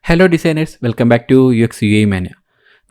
Hello designers, welcome back to uxuimania.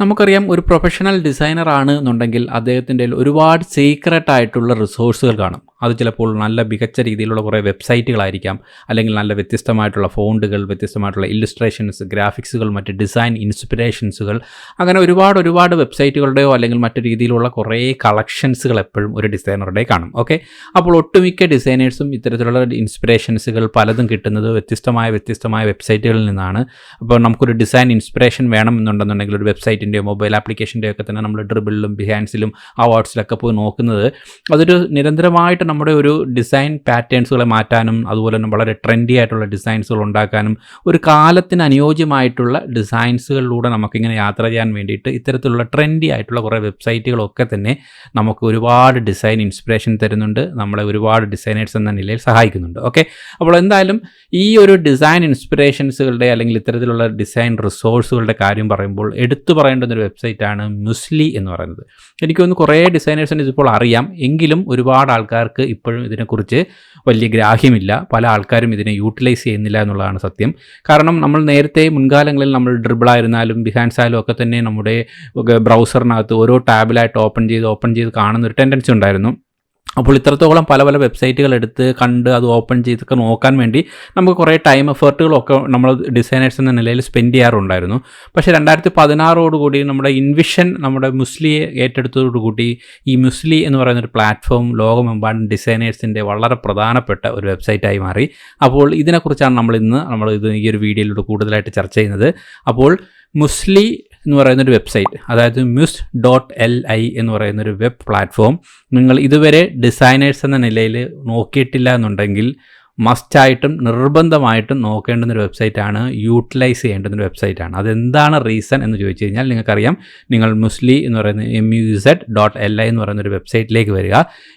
നമുക്കറിയാം, ഒരു professional designer ആണ് എന്നുണ്ടെങ്കിൽ അദ്ദേഹത്തിൻ്റെ ഒരുപാട് സീക്രട്ട് ആയിട്ടുള്ള റിസോഴ്സുകൾ കാണും. അത് ചിലപ്പോൾ നല്ല മികച്ച രീതിയിലുള്ള കുറേ വെബ്സൈറ്റുകളായിരിക്കാം, അല്ലെങ്കിൽ നല്ല വ്യത്യസ്തമായിട്ടുള്ള ഫോണ്ടുകൾ, വ്യത്യസ്തമായിട്ടുള്ള ഇല്ലുസ്ട്രേഷൻസ്, ഗ്രാഫിക്സുകൾ, മറ്റ് ഡിസൈൻ ഇൻസ്പിറേഷൻസുകൾ, അങ്ങനെ ഒരുപാട് വെബ്സൈറ്റുകളുടെയോ അല്ലെങ്കിൽ മറ്റു രീതിയിലുള്ള കുറേ കളക്ഷൻസുകൾ എപ്പോഴും ഒരു ഡിസൈനറുടെ കാണും. ഓക്കെ, അപ്പോൾ ഒട്ടുമിക്ക ഡിസൈനേഴ്സും ഇത്തരത്തിലുള്ള ഇൻസ്പിറേഷൻസുകൾ പലതും കിട്ടുന്നത് വ്യത്യസ്തമായ വെബ്സൈറ്റുകളിൽ നിന്നാണ്. അപ്പോൾ നമുക്കൊരു ഡിസൈൻ ഇൻസ്പിറേഷൻ വേണമെന്നുണ്ടെന്നുണ്ടെങ്കിൽ ഒരു വെബ്സൈറ്റിൻ്റെയോ മൊബൈൽ ആപ്ലിക്കേഷൻ്റെയോ ഒക്കെ തന്നെ നമ്മൾ ഡ്രിബിളിലും ബിഹാൻസിലും അവാർഡ്സിലൊക്കെ പോയി നോക്കുന്നത് അതൊരു നിരന്തരമായിട്ട് നമ്മുടെ ഒരു ഡിസൈൻ പാറ്റേൺസുകളെ മാറ്റാനും അതുപോലെ തന്നെ വളരെ ട്രെൻഡി ആയിട്ടുള്ള ഡിസൈൻസുകൾ ഉണ്ടാക്കാനും ഒരു കാലത്തിന് അനുയോജ്യമായിട്ടുള്ള ഡിസൈൻസുകളിലൂടെ നമുക്കിങ്ങനെ യാത്ര ചെയ്യാൻ വേണ്ടിയിട്ട് ഇത്തരത്തിലുള്ള ട്രെൻഡി ആയിട്ടുള്ള കുറേ വെബ്സൈറ്റുകളൊക്കെ തന്നെ നമുക്ക് ഒരുപാട് ഡിസൈൻ ഇൻസ്പിറേഷൻ തരുന്നുണ്ട്, നമ്മളെ ഒരുപാട് ഡിസൈനേഴ്സ് എന്ന നിലയിൽ സഹായിക്കുന്നുണ്ട്. ഓക്കെ, അപ്പോൾ എന്തായാലും ഈ ഒരു ഡിസൈൻ ഇൻസ്പിറേഷൻസുകളുടെ അല്ലെങ്കിൽ ഇത്തരത്തിലുള്ള ഡിസൈൻ റിസോഴ്സുകളുടെ കാര്യം പറയുമ്പോൾ എടുത്തു പറയേണ്ടുന്നൊരു വെബ്സൈറ്റാണ് മുസ്ലി എന്ന് പറയുന്നത്. എനിക്ക് തോന്നുന്നു കുറേ ഡിസൈനേഴ്സിന് ഇതിപ്പോൾ അറിയാം, എങ്കിലും ഒരുപാട് ആൾക്കാർക്ക് ഇപ്പോഴും ഇതിനെക്കുറിച്ച് വലിയ ഗ്രാഹ്യമില്ല. പല ആൾക്കാരും ഇതിനെ യൂട്ടിലൈസ് ചെയ്യുന്നില്ല എന്നുള്ളതാണ് സത്യം. കാരണം നമ്മൾ നേരത്തെ മുൻകാലങ്ങളിൽ നമ്മൾ ഡ്രിബിളായിരുന്നാലും ബിഹാൻസ് ആയാലും ഒക്കെ തന്നെ നമ്മുടെ ബ്രൗസറിനകത്ത് ഓരോ ടാബിലായിട്ട് ഓപ്പൺ ചെയ്ത് കാണുന്ന ഒരു ടെൻഡൻസി ഉണ്ടായിരുന്നു. അപ്പോൾ ഇത്രത്തോളം പല വെബ്സൈറ്റുകൾ എടുത്ത് കണ്ട് അത് ഓപ്പൺ ചെയ്തൊക്കെ നോക്കാൻ വേണ്ടി നമുക്ക് കുറേ ടൈം എഫേർട്ടുകളൊക്കെ നമ്മൾ ഡിസൈനേഴ്സ് എന്ന നിലയിൽ സ്പെൻഡ് ചെയ്യാറുണ്ടായിരുന്നു. പക്ഷേ 2016 നമ്മുടെ ഇൻവിഷൻ നമ്മുടെ മുസ്ലിയെ ഏറ്റെടുത്തതോടുകൂടി ഈ മുസ്ലി എന്ന് പറയുന്നൊരു പ്ലാറ്റ്ഫോം ലോകമെമ്പാടും ഡിസൈനേഴ്സിൻ്റെ വളരെ പ്രധാനപ്പെട്ട ഒരു വെബ്സൈറ്റായി മാറി. അപ്പോൾ ഇതിനെക്കുറിച്ചാണ് നമ്മൾ ഈ ഒരു വീഡിയോയിലൂടെ കൂടുതലായിട്ട് ചർച്ച ചെയ്യുന്നത്. അപ്പോൾ മുസ്ലി എന്ന് പറയുന്നൊരു വെബ്സൈറ്റ്, അതായത് mus.li എന്ന് പറയുന്നൊരു വെബ് പ്ലാറ്റ്ഫോം നിങ്ങൾ ഇതുവരെ ഡിസൈനേഴ്സ് എന്ന നിലയിൽ നോക്കിയിട്ടില്ല എന്നുണ്ടെങ്കിൽ മസ്റ്റായിട്ടും നിർബന്ധമായിട്ടും നോക്കേണ്ടുന്നൊരു വെബ്സൈറ്റാണ്, യൂട്ടിലൈസ് ചെയ്യേണ്ടുന്നൊരു വെബ്സൈറ്റാണ്. അതെന്താണ് റീസൺ എന്ന് ചോദിച്ചു കഴിഞ്ഞാൽ നിങ്ങൾക്കറിയാം, നിങ്ങൾ മുസ്ലി എന്ന് പറയുന്ന muz.li എന്ന് പറയുന്നൊരു വെബ്സൈറ്റിലേക്ക് വരിക.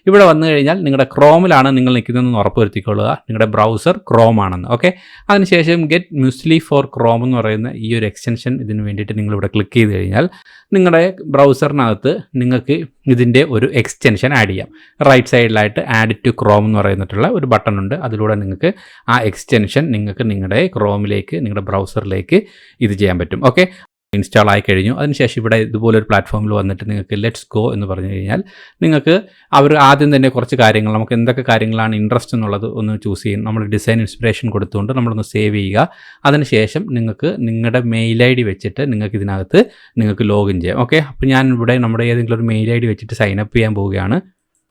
ഇവിടെ വന്നു കഴിഞ്ഞാൽ നിങ്ങളുടെ ക്രോമിലാണ് നിങ്ങൾ നിൽക്കുന്നതെന്ന് ഉറപ്പുവരുത്തിക്കൊള്ളുക, നിങ്ങളുടെ ബ്രൗസർ ക്രോം ആണെന്ന്. ഓക്കെ, അതിനുശേഷം ഗെറ്റ് മുസ്ലി ഫോർ ക്രോം എന്ന് പറയുന്ന ഈ ഒരു എക്സ്റ്റൻഷൻ ഇതിന് വേണ്ടിയിട്ട് നിങ്ങളിവിടെ ക്ലിക്ക് ചെയ്ത് കഴിഞ്ഞാൽ നിങ്ങളുടെ ബ്രൗസറിനകത്ത് നിങ്ങൾക്ക് ഇതിൻ്റെ ഒരു എക്സ്റ്റൻഷൻ ആഡ് ചെയ്യാം. റൈറ്റ് സൈഡിലായിട്ട് ആഡ് ടു ക്രോം എന്ന് പറയുന്നിട്ടുള്ള ഒരു ബട്ടൺ ഉണ്ട്. അതിലൂടെ നിങ്ങൾക്ക് ആ എക്സ്റ്റൻഷൻ നിങ്ങളുടെ ക്രോമിലേക്ക്, നിങ്ങളുടെ ബ്രൗസറിലേക്ക് ഇത് ചെയ്യാൻ പറ്റും. ഓക്കെ, ഇൻസ്റ്റാൾ ആയി കഴിഞ്ഞു. അതിനുശേഷം ഇവിടെ ഇതുപോലൊരു പ്ലാറ്റ്ഫോമിൽ വന്നിട്ട് നിങ്ങൾക്ക് ലെറ്റ്സ് ഗോ എന്ന് പറഞ്ഞു കഴിഞ്ഞാൽ നിങ്ങൾക്ക് അവർ ആദ്യം തന്നെ കുറച്ച് കാര്യങ്ങൾ, നമുക്ക് എന്തൊക്കെ കാര്യങ്ങളാണ് ഇൻട്രസ്റ്റ് എന്നുള്ളത് ഒന്ന് ചൂസ് ചെയ്യും. നമ്മൾ ഡിസൈൻ ഇൻസ്പിറേഷൻ കൊടുത്തുകൊണ്ട് നമ്മളൊന്ന് സേവ് ചെയ്യുക. അതിനുശേഷം നിങ്ങൾക്ക് നിങ്ങളുടെ മെയിൽ ഐ ഡി വെച്ചിട്ട് നിങ്ങൾക്ക് ലോഗിൻ ചെയ്യാം. ഓക്കെ, അപ്പോൾ ഞാൻ ഇവിടെ നമ്മുടെ ഏതെങ്കിലും ഒരു മെയിൽ ഐ ഡി വെച്ചിട്ട് സൈനപ്പ് ചെയ്യാൻ പോവുകയാണ്.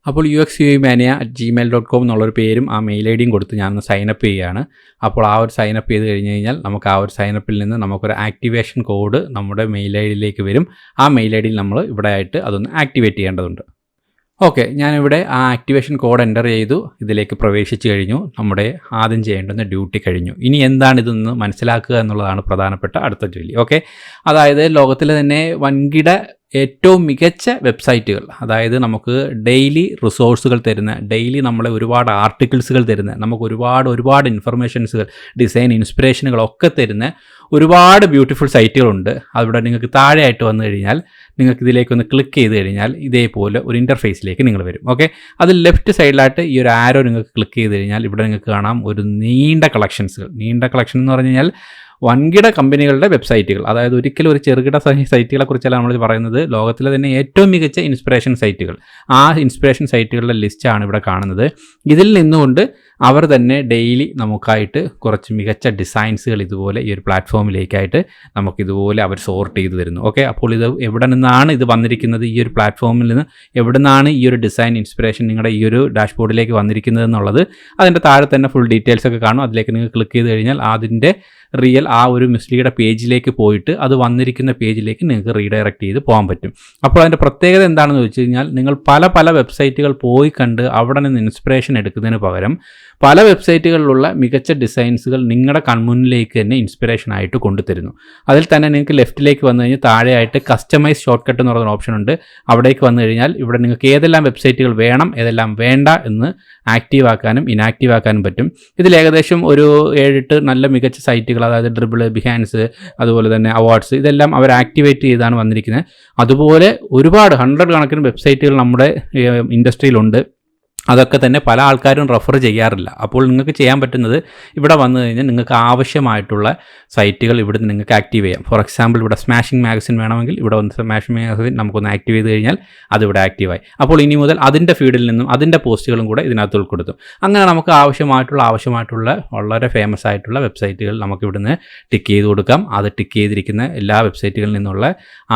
അപ്പോൾ uxuimania@gmail.com എന്നുള്ളൊരു പേരും ആ മെയിൽ ഐ ഡിയും കൊടുത്ത് ഞാനൊന്ന് സൈനപ്പ് ചെയ്യുകയാണ്. അപ്പോൾ ആ ഒരു സൈനപ്പ് ചെയ്ത് കഴിഞ്ഞ് കഴിഞ്ഞാൽ നമുക്ക് ആ ഒരു സൈനപ്പിൽ നിന്ന് നമുക്കൊരു ആക്ടിവേഷൻ കോഡ് നമ്മുടെ മെയിൽ ഐ ഡിയിലേക്ക് വരും. ആ മെയിൽ ഐ ഡിയിൽ നമ്മൾ ഇവിടെ ആയിട്ട് അതൊന്ന് ആക്ടിവേറ്റ് ചെയ്യേണ്ടതുണ്ട്. ഓക്കെ, ഞാനിവിടെ ആ ആക്ടിവേഷൻ കോഡ് എൻ്റർ ചെയ്തു, ഇതിലേക്ക് പ്രവേശിച്ച് കഴിഞ്ഞു. നമ്മുടെ ആദ്യം ചെയ്യേണ്ടുന്ന ഡ്യൂട്ടി കഴിഞ്ഞു. ഇനി എന്താണിതെന്ന് മനസ്സിലാക്കുക എന്നുള്ളതാണ് പ്രധാനപ്പെട്ട അടുത്ത ജോലി. ഓക്കെ, അതായത് ലോകത്തിലെ തന്നെ വൻകിട ഏറ്റവും മികച്ച വെബ്സൈറ്റുകൾ, അതായത് നമുക്ക് ഡെയിലി റിസോഴ്സുകൾ തരുന്ന, ഡെയിലി നമ്മളെ ഒരുപാട് ആർട്ടിക്കിൾസുകൾ തരുന്ന, നമുക്ക് ഒരുപാട് ഇൻഫർമേഷൻസുകൾ, ഡിസൈൻ ഇൻസ്പിറേഷനുകളൊക്കെ തരുന്ന ഒരുപാട് ബ്യൂട്ടിഫുൾ സൈറ്റുകളുണ്ട്. അവിടെ നിങ്ങൾക്ക് താഴെയായിട്ട് വന്നു കഴിഞ്ഞാൽ നിങ്ങൾക്ക് ഇതിലേക്കൊന്ന് ക്ലിക്ക് ചെയ്ത് കഴിഞ്ഞാൽ ഇതേപോലെ ഒരു ഇൻ്റർഫേസിലേക്ക് നിങ്ങൾ വരും. ഓക്കെ, അതിൽ ലെഫ്റ്റ് സൈഡിലായിട്ട് ഈ ഒരു ആരോ നിങ്ങൾക്ക് ക്ലിക്ക് ചെയ്ത് കഴിഞ്ഞാൽ ഇവിടെ നിങ്ങൾക്ക് കാണാം ഒരു നീണ്ട കളക്ഷൻ എന്ന് പറഞ്ഞു കഴിഞ്ഞാൽ വൻകിട കമ്പനികളുടെ വെബ്സൈറ്റുകൾ, അതായത് ഒരിക്കലും ഒരു ചെറുകിട സൈറ്റുകളെ കുറിച്ചല്ല നമ്മൾ പറയുന്നത്, ലോകത്തിലെ തന്നെ ഏറ്റവും മികച്ച ഇൻസ്പിറേഷൻ സൈറ്റുകൾ. ആ ഇൻസ്പിറേഷൻ സൈറ്റുകളുടെ ലിസ്റ്റാണ് ഇവിടെ കാണുന്നത്. ഇതിൽ നിന്നുകൊണ്ട് അവർ തന്നെ ഡെയിലി നമുക്കായിട്ട് കുറച്ച് മികച്ച ഡിസൈൻസുകൾ ഇതുപോലെ ഈ ഒരു പ്ലാറ്റ്ഫോമിലേക്കായിട്ട് നമുക്കിതുപോലെ അവർ സോർട്ട് ചെയ്ത് തരുന്നു. ഓക്കെ, അപ്പോൾ ഇത് എവിടെ നിന്നാണ് ഇത് വന്നിരിക്കുന്നത്, ഈ ഒരു പ്ലാറ്റ്ഫോമിൽ നിന്ന് എവിടെ നിന്നാണ് ഈ ഒരു ഡിസൈൻ ഇൻസ്പിറേഷൻ നിങ്ങളുടെ ഈ ഒരു ഡാഷ്ബോർഡിലേക്ക് വന്നിരിക്കുന്നത് എന്നുള്ളത് അതിൻ്റെ താഴെ തന്നെ ഫുൾ ഡീറ്റെയിൽസ് ഒക്കെ കാണും. അതിലേക്ക് നിങ്ങൾ ക്ലിക്ക് ചെയ്ത് കഴിഞ്ഞാൽ അതിൻ്റെ റിയൽ ആ ഒരു മുസ്ലിയുടെ പേജിലേക്ക് പോയിട്ട് അത് വന്നിരിക്കുന്ന പേജിലേക്ക് നിങ്ങൾക്ക് റീഡയറക്റ്റ് ചെയ്ത് പോകാൻ പറ്റും. അപ്പോൾ അതിൻ്റെ പ്രത്യേകത എന്താണെന്ന് വെച്ച് കഴിഞ്ഞാൽ നിങ്ങൾ പല വെബ്സൈറ്റുകൾ പോയി കണ്ട് അവിടെ നിന്ന് ഇൻസ്പിറേഷൻ എടുക്കുന്നതിന് പകരം പല വെബ്സൈറ്റുകളിലുള്ള മികച്ച ഡിസൈൻസുകൾ നിങ്ങളുടെ കൺമുന്നിലേക്ക് തന്നെ ഇൻസ്പിറേഷൻ ആയിട്ട് കൊണ്ടുതരുന്നു. അതിൽ തന്നെ നിങ്ങൾക്ക് ലെഫ്റ്റിലേക്ക് വന്നു കഴിഞ്ഞാൽ താഴെയായിട്ട് കസ്റ്റമൈസ് ഷോർട്ട് കട്ട് എന്ന് പറയുന്ന ഓപ്ഷൻ ഉണ്ട്. അവിടേക്ക് വന്നു കഴിഞ്ഞാൽ ഇവിടെ നിങ്ങൾക്ക് ഏതെല്ലാം വെബ്സൈറ്റുകൾ വേണം, ഏതെല്ലാം വേണ്ട എന്ന് ആക്റ്റീവ് ആക്കാനും ഇനാക്റ്റീവ് ആക്കാനും പറ്റും. ഇതിൽ ഏകദേശം ഒരു 7-8 നല്ല മികച്ച സൈറ്റുകൾ, അതായത് ഡ്രിബിൾ, ബിഹാൻസ്, അതുപോലെ തന്നെ അവാർഡ്സ്, ഇതെല്ലാം അവർ ആക്ടിവേറ്റ് ചെയ്താണ് വന്നിരിക്കുന്നത്. അതുപോലെ ഒരുപാട് 100 കണക്കിന് വെബ്സൈറ്റുകൾ നമ്മുടെ ഇൻഡസ്ട്രിയിലുണ്ട്. അതൊക്കെ തന്നെ പല ആൾക്കാരും റെഫർ ചെയ്യാറില്ല. അപ്പോൾ നിങ്ങൾക്ക് ചെയ്യാൻ പറ്റുന്നത് ഇവിടെ വന്നു കഴിഞ്ഞാൽ നിങ്ങൾക്ക് ആവശ്യമായിട്ടുള്ള സൈറ്റുകൾ ഇവിടുന്ന് നിങ്ങൾക്ക് ആക്റ്റീവ് ചെയ്യാം. ഫോർ എക്സാമ്പിൾ ഇവിടെ സ്മാഷിംഗ് മാഗസിൻ വേണമെങ്കിൽ ഇവിടെ വന്ന് സ്മാഷിംഗ് മാഗസിൻ നമുക്കൊന്ന് ആക്റ്റീവ് ചെയ്ത് കഴിഞ്ഞാൽ അതിവിടെ ആക്റ്റീവായി. അപ്പോൾ ഇനി മുതൽ അതിൻ്റെ ഫീഡിൽ നിന്നും അതിൻ്റെ പോസ്റ്റുകളും കൂടെ ഇതിനകത്ത് ഉൾപ്പെടുത്തും. അങ്ങനെ നമുക്ക് ആവശ്യമായിട്ടുള്ള വളരെ ഫേമസ് ആയിട്ടുള്ള വെബ്സൈറ്റുകൾ നമുക്ക് ഇവിടുന്ന് ടിക്ക് ചെയ്ത് കൊടുക്കാം. അത് ടിക്ക് ചെയ്തിരിക്കുന്ന എല്ലാ വെബ്സൈറ്റുകളിൽ നിന്നുള്ള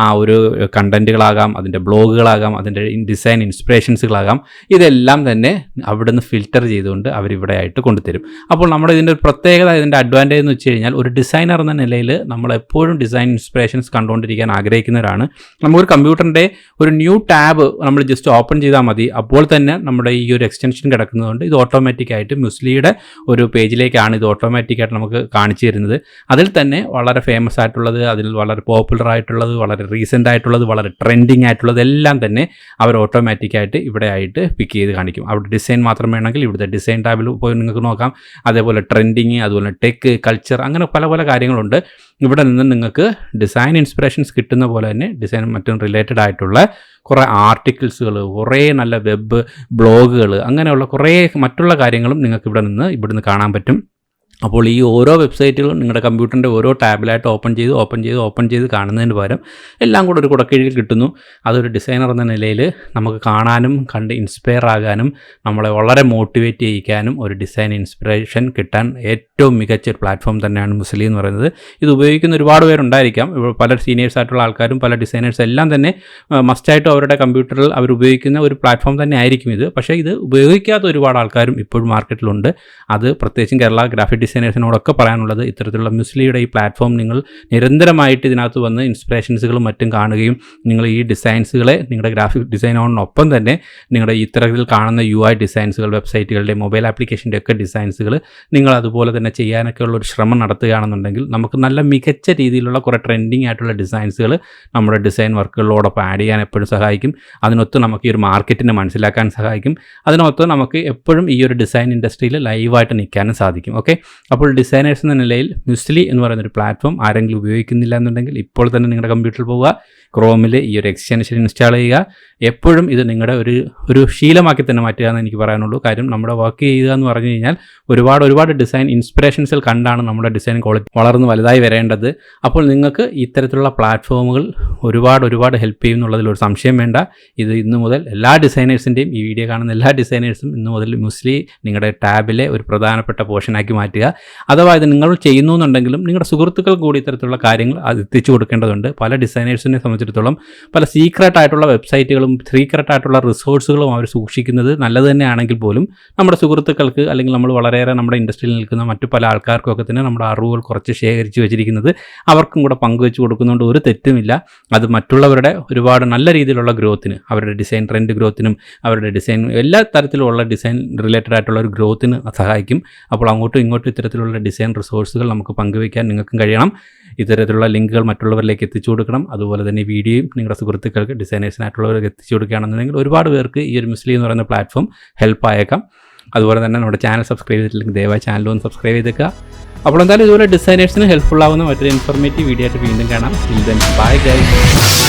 ആ ഒരു കണ്ടൻറ്റുകളാകാം, അതിൻ്റെ ബ്ലോഗുകളാകാം, അതിൻ്റെ ഡിസൈൻ ഇൻസ്പിറേഷൻസുകളാകാം, ഇതെല്ലാം തന്നെ അവിടുന്ന് ഫിൽറ്റർ ചെയ്തുകൊണ്ട് അവരിവിടെ ആയിട്ട് കൊണ്ടുതരും. അപ്പോൾ നമ്മുടെ ഇതിൻ്റെ ഒരു പ്രത്യേകത, ഇതിൻ്റെ അഡ്വാൻറ്റേജ് എന്ന് വെച്ച് കഴിഞ്ഞാൽ ഒരു ഡിസൈനർ എന്ന നിലയിൽ നമ്മളെപ്പോഴും ഡിസൈൻ ഇൻസ്പിറേഷൻസ് കണ്ടുകൊണ്ടിരിക്കാൻ ആഗ്രഹിക്കുന്നവരാണ്. നമുക്കൊരു കമ്പ്യൂട്ടറിൻ്റെ ഒരു ന്യൂ ടാബ് നമ്മൾ ജസ്റ്റ് ഓപ്പൺ ചെയ്താൽ മതി. അപ്പോൾ തന്നെ നമ്മുടെ ഈ ഒരു എക്സ്റ്റൻഷൻ കിടക്കുന്നതുകൊണ്ട് ഇത് ഓട്ടോമാറ്റിക്കായിട്ട് മുസ്ലിയുടെ ഒരു പേജിലേക്കാണ് ഇത് ഓട്ടോമാറ്റിക്കായിട്ട് നമുക്ക് കാണിച്ചു തരുന്നത്. അതിൽ തന്നെ വളരെ ഫേമസ് ആയിട്ടുള്ളത്, അതിൽ വളരെ പോപ്പുലർ ആയിട്ടുള്ളത്, വളരെ റീസെൻ്റ് ആയിട്ടുള്ളത്, വളരെ ട്രെൻഡിങ് ആയിട്ടുള്ളത് എല്ലാം തന്നെ അവർ ഓട്ടോമാറ്റിക്കായിട്ട് ഇവിടെ ആയിട്ട് പിക്ക് ചെയ്ത് കാണിക്കും. അവിടെ ഡിസൈൻ മാത്രം വേണമെങ്കിൽ ഇവിടുത്തെ ഡിസൈൻ ടാബിൽ പോയി നിങ്ങൾക്ക് നോക്കാം. അതേപോലെ ട്രെൻഡിങ്, അതുപോലെ ടെക്ക്, കൾച്ചർ, അങ്ങനെ പല കാര്യങ്ങളുണ്ട്. ഇവിടെ നിന്ന് നിങ്ങൾക്ക് ഡിസൈൻ ഇൻസ്പിറേഷൻസ് കിട്ടുന്ന പോലെ തന്നെ ഡിസൈൻ മറ്റും റിലേറ്റഡ് ആയിട്ടുള്ള കുറേ ആർട്ടിക്കിൾസുകൾ, കുറേ നല്ല വെബ് ബ്ലോഗുകൾ, അങ്ങനെയുള്ള കുറേ മറ്റുള്ള കാര്യങ്ങളും നിങ്ങൾക്ക് ഇവിടുന്ന് കാണാൻ പറ്റും. അപ്പോൾ ഈ ഓരോ വെബ്സൈറ്റുകളും നിങ്ങളുടെ കമ്പ്യൂട്ടറിൻ്റെ ഓരോ ടാബിലായിട്ട് ഓപ്പൺ ചെയ്ത് കാണുന്നതിന് പകരം എല്ലാം കൂടെ ഒരു കുടക്കീഴിൽ കിട്ടുന്നു. അതൊരു ഡിസൈനർ എന്ന നിലയിൽ നമുക്ക് കാണാനും കണ്ട് ഇൻസ്പയർ ആകാനും നമ്മളെ വളരെ മോട്ടിവേറ്റ് ചെയ്യിക്കാനും ഒരു ഡിസൈൻ ഇൻസ്പിറേഷൻ കിട്ടാൻ ഏറ്റവും മികച്ച ഒരു പ്ലാറ്റ്ഫോം തന്നെയാണ് മുസ്ലി എന്ന് പറയുന്നത്. ഇത് ഉപയോഗിക്കുന്ന ഒരുപാട് പേരുണ്ടായിരിക്കാം. പല സീനിയേഴ്സ് ആയിട്ടുള്ള ആൾക്കാരും പല ഡിസൈനേഴ്സ് എല്ലാം തന്നെ മസ്റ്റായിട്ടും അവരുടെ കമ്പ്യൂട്ടറിൽ അവർ ഉപയോഗിക്കുന്ന ഒരു പ്ലാറ്റ്ഫോം തന്നെ ആയിരിക്കും ഇത്. പക്ഷേ ഇത് ഉപയോഗിക്കാത്ത ഒരുപാട് ആൾക്കാരും ഇപ്പോഴും മാർക്കറ്റിലുണ്ട്. അത് പ്രത്യേകിച്ചും കേരള ഗ്രാഫിക് ഡിസൈനേഴ്സിനോടൊക്കെ പറയാനുള്ളത്, ഇത്തരത്തിലുള്ള മുസ്ലിയുടെ ഈ പ്ലാറ്റ്ഫോം നിങ്ങൾ നിരന്തരമായിട്ട് ഇതിനകത്ത് വന്ന് ഇൻസ്പിറേഷൻസുകളും മറ്റും കാണുകയും നിങ്ങൾ ഈ ഡിസൈൻസുകളെ നിങ്ങളുടെ ഗ്രാഫിക് ഡിസൈനോടൊപ്പം തന്നെ നിങ്ങളുടെ ഇത്തരത്തിൽ കാണുന്ന UI ഡിസൈൻസുകൾ, വെബ്സൈറ്റുകളുടെ മൊബൈൽ ആപ്ലിക്കേഷൻ്റെ ഒക്കെ ഡിസൈൻസുകൾ നിങ്ങൾ അതുപോലെ തന്നെ ചെയ്യാനൊക്കെ ഉള്ള ഒരു ശ്രമം നടത്തുകയാണെന്നുണ്ടെങ്കിൽ നമുക്ക് നല്ല മികച്ച രീതിയിലുള്ള കുറേ ട്രെൻഡിങ് ആയിട്ടുള്ള ഡിസൈൻസുകൾ നമ്മുടെ ഡിസൈൻ വർക്കുകളോടൊപ്പം ആഡ് ചെയ്യാൻ എപ്പോഴും സഹായിക്കും. അതിനൊത്ത് നമുക്ക് ഈ ഒരു മാർക്കറ്റിനെ മനസ്സിലാക്കാൻ സഹായിക്കും. അതിനൊത്ത് നമുക്ക് എപ്പോഴും ഈ ഒരു ഡിസൈൻ ഇൻഡസ്ട്രിയിൽ ലൈവായിട്ട് നിൽക്കാനും സാധിക്കും. ഓക്കെ, അപ്പോൾ ഡിസൈനേഴ്സ് എന്ന നിലയിൽ മുസ്ലി എന്ന് പറയുന്നൊരു പ്ലാറ്റ്ഫോം ആരെങ്കിലും ഉപയോഗിക്കുന്നില്ല എന്നുണ്ടെങ്കിൽ ഇപ്പോൾ തന്നെ നിങ്ങളുടെ കമ്പ്യൂട്ടറിൽ പോവുക, ക്രോമിൽ ഈ ഒരു എക്സ്റ്റൻഷൻ ഇൻസ്റ്റാൾ ചെയ്യുക. എപ്പോഴും ഇത് നിങ്ങളുടെ ഒരു ശീലമാക്കി തന്നെ മാറ്റുക എന്ന് എനിക്ക് പറയാനുള്ളൂ. കാര്യം നമ്മുടെ വർക്ക് ചെയ്യുക എന്ന് പറഞ്ഞു കഴിഞ്ഞാൽ ഒരുപാട് ഡിസൈൻ ഇൻസ്പിറേഷൻസിൽ കണ്ടാണ് നമ്മുടെ ഡിസൈൻ ക്വാളിറ്റി വളർന്ന് വലുതായി വരേണ്ടത്. അപ്പോൾ നിങ്ങൾക്ക് ഇത്തരത്തിലുള്ള പ്ലാറ്റ്ഫോമുകൾ ഒരുപാട് ഹെൽപ്പ് ചെയ്യും എന്നുള്ളതിൽ ഒരു സംശയം വേണ്ട. ഇത് ഇന്നു മുതൽ എല്ലാ ഡിസൈനേഴ്സിൻ്റെയും, ഈ വീഡിയോ കാണുന്ന എല്ലാ ഡിസൈനേഴ്സും ഇന്നു മുതൽ മുസ്ലി നിങ്ങളുടെ ടാബിലെ ഒരു പ്രധാനപ്പെട്ട പോർഷനാക്കി മാറ്റുക. അഥവാ ഇത് നിങ്ങൾ ചെയ്യുന്നു എന്നുണ്ടെങ്കിലും നിങ്ങളുടെ സുഹൃത്തുക്കൾ കൂടി ഇത്തരത്തിലുള്ള കാര്യങ്ങൾ അത് എത്തിച്ചു കൊടുക്കേണ്ടതുണ്ട്. പല ഡിസൈനേഴ്സിനെ സംബന്ധിച്ചിടത്തോളം പല സീക്രട്ട് ആയിട്ടുള്ള വെബ്സൈറ്റുകളും സീക്രട്ട് ആയിട്ടുള്ള റിസോഴ്സുകളും അവർ സൂക്ഷിക്കുന്നത് നല്ലത് തന്നെയാണെങ്കിൽ പോലും നമ്മുടെ സുഹൃത്തുക്കൾക്ക് അല്ലെങ്കിൽ നമ്മൾ വളരെയേറെ നമ്മുടെ ഇൻഡസ്ട്രിയിൽ നിൽക്കുന്ന മറ്റു പല ആൾക്കാർക്കൊക്കെ തന്നെ നമ്മുടെ അറിവുകൾ കുറച്ച് ശേഖരിച്ച് വെച്ചിരിക്കുന്നത് അവർക്കും കൂടെ പങ്കുവെച്ച് കൊടുക്കുന്നതുകൊണ്ട് ഒരു തെറ്റുമില്ല. അത് മറ്റുള്ളവരുടെ ഒരുപാട് നല്ല രീതിയിലുള്ള ഗ്രോത്തിന്, അവരുടെ ഡിസൈൻ ട്രെൻഡ് ഗ്രോത്തിനും അവരുടെ ഡിസൈൻ എല്ലാ തരത്തിലുമുള്ള ഡിസൈൻ റിലേറ്റഡ് ആയിട്ടുള്ള ഒരു ഗ്രോത്തിന് സഹായിക്കും. അപ്പോൾ അങ്ങോട്ടും ഇങ്ങോട്ടും ഇത്തരത്തിലുള്ള ഡിസൈൻ റിസോഴ്സുകൾ നമുക്ക് പങ്കുവയ്ക്കാൻ നിങ്ങൾക്കും കഴിയണം. ഇത്തരത്തിലുള്ള ലിങ്കുകൾ മറ്റുള്ളവരിലേക്ക് എത്തിച്ചു കൊടുക്കണം. അതുപോലെ തന്നെ വീഡിയോയും നിങ്ങളുടെ സുഹൃത്തുക്കൾക്ക് ഡിസൈനേഴ്സിനായിട്ടുള്ളവർക്ക് എത്തിച്ചു കൊടുക്കുകയാണെന്നുണ്ടെങ്കിൽ ഒരുപാട് പേർക്ക് ഈ ഒരു മുസ്ലി എന്ന് പറയുന്ന പ്ലാറ്റ്ഫോം ഹെൽപ്പ് ആയേക്കാം. അതുപോലെ തന്നെ നമ്മുടെ ചാനൽ സബ്സ്ക്രൈബ് ചെയ്തിട്ടില്ലെങ്കിൽ ദയവായി ചാനൽ ഒന്ന് സബ്സ്ക്രൈബ് ചെയ്തേക്കുക. അപ്പോൾ എന്തായാലും ഇതുപോലെ ഡിസൈനേഴ്സിന് ഹെൽപ്ഫുൾ ആവുന്ന മറ്റൊരു ഇൻഫോർമേറ്റീവ് വീഡിയോ ആയിട്ട് വീണ്ടും കാണാം. Bye guys.